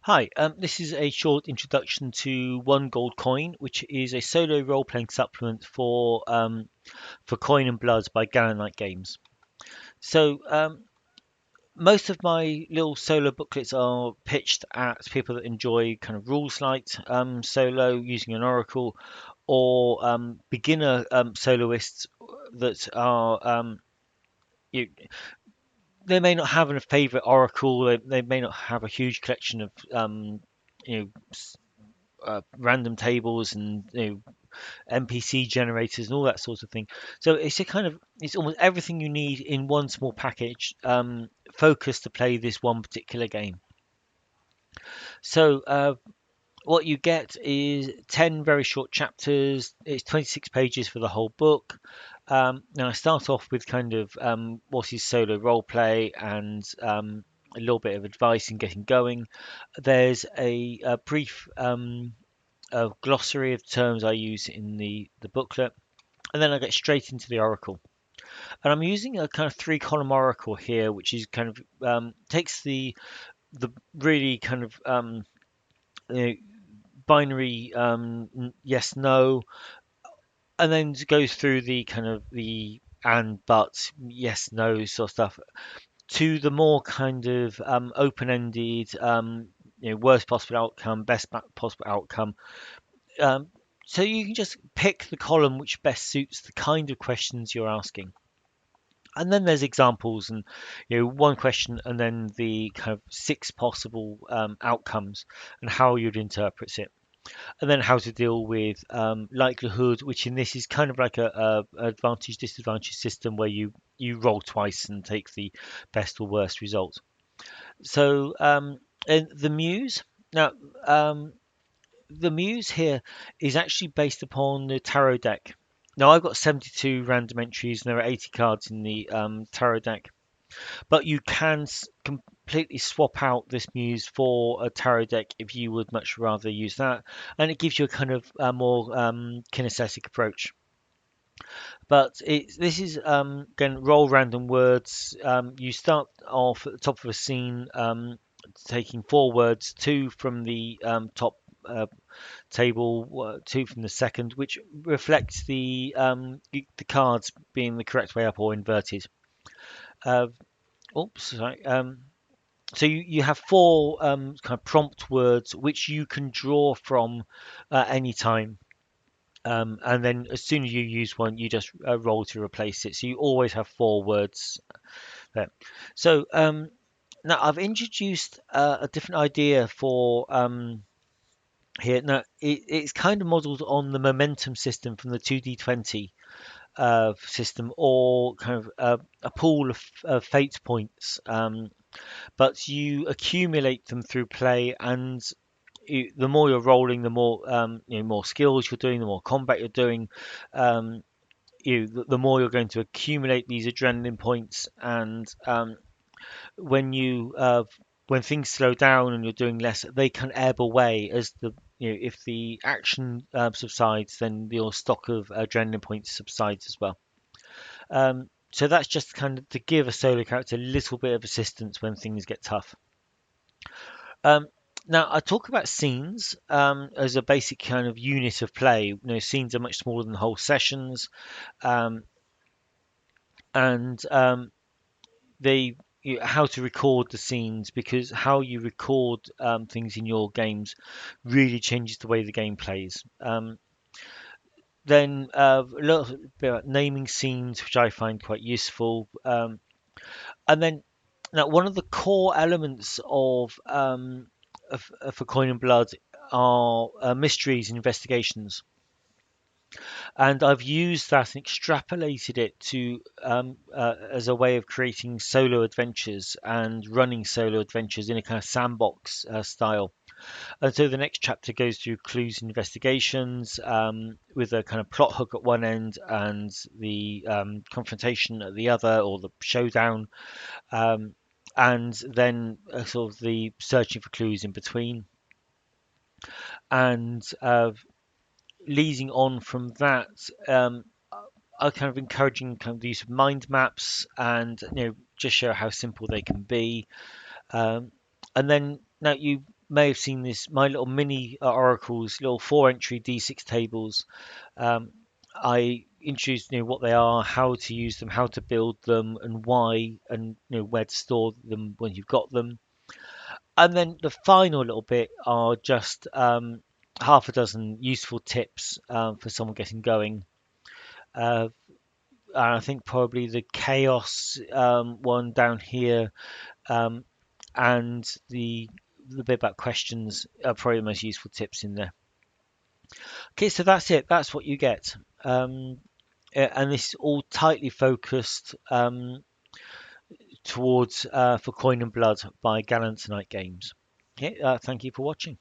Hi, this is a short introduction to One Gold Coin, which is a solo role-playing supplement for Coin and Bloods by Gallonite Games. So most of my little solo booklets are pitched at people that enjoy kind of rules light solo using an oracle, or beginner soloists that are you, they may not have a favorite oracle. They may not have a huge collection of you know random tables and NPC generators and all that sort of thing. So it's almost everything you need in one small package, focused to play this one particular game. So what you get is 10 very short chapters. It's 26 pages for the whole book. Now I start off with kind of what is solo roleplay and a little bit of advice in getting going. There's a brief a glossary of terms I use in the booklet, and then I get straight into the oracle. And I'm using a kind of three column oracle here, which is kind of takes the really kind of you know, binary yes no, and then goes through the kind of the and but yes no sort of stuff to the more kind of open ended worst possible outcome, best possible outcome. Um, so you can just pick the column which best suits the kind of questions you're asking. And then there's examples and one question and then the kind of six possible outcomes and how you'd interpret it. And then how to deal with likelihood, which in this is kind of like a advantage disadvantage system where you roll twice and take the best or worst result. So and the muse. Now, the muse here is actually based upon the tarot deck. Now I've got 72 random entries and there are 80 cards in the tarot deck, but you can completely swap out this muse for a tarot deck if you would much rather use that, and it gives you a kind of more kinesthetic approach. But this is again roll random words. You start off at the top of a scene, taking four words, two from the top table, two from the second, which reflects the cards being the correct way up or inverted. Uh, Oops, sorry. So you have four kind of prompt words which you can draw from any time. And then as soon as you use one, you just roll to replace it. So you always have four words there. So now I've introduced a different idea for here. Now it's kind of modelled on the momentum system from the 2D20 system, or kind of a pool of fate points. But you accumulate them through play, and the more you're rolling, the more more skills you're doing, the more combat you're doing. Um, the more you're going to accumulate these adrenaline points, and when you when things slow down and you're doing less, they can ebb away as if the action subsides, then your stock of adrenaline points subsides as well. So that's just kind of to give a solo character a little bit of assistance when things get tough. Um, Now, I talk about scenes as a basic kind of unit of play. Scenes are much smaller than whole sessions, um, and they how to record the scenes, because how you record things in your games really changes the way the game plays. Then a little bit about naming scenes, which I find quite useful. And then now one of the core elements of for Coin and Blood are mysteries and investigations, and I've used that and extrapolated it to as a way of creating solo adventures and running solo adventures in a kind of sandbox style. And so the next chapter goes through clues and investigations, with a kind of plot hook at one end and the confrontation at the other, or the showdown, um, and then sort of the searching for clues in between. And leading on from that, are kind of encouraging kind of the use of mind maps, and just show how simple they can be. And then now you may have seen this, my little mini oracles, little 4 entry D6 tables. Um, I introduced what they are, how to use them, how to build them, and why, and where to store them when you've got them. And then the final little bit are just half a dozen useful tips for someone getting going. Uh, and I think probably the chaos one down here, um, and the bit about questions are probably the most useful tips in there. Okay, so that's it. That's what you get. And this is all tightly focused towards For Coin and Blood by Gallant Night Games. Okay, thank you for watching.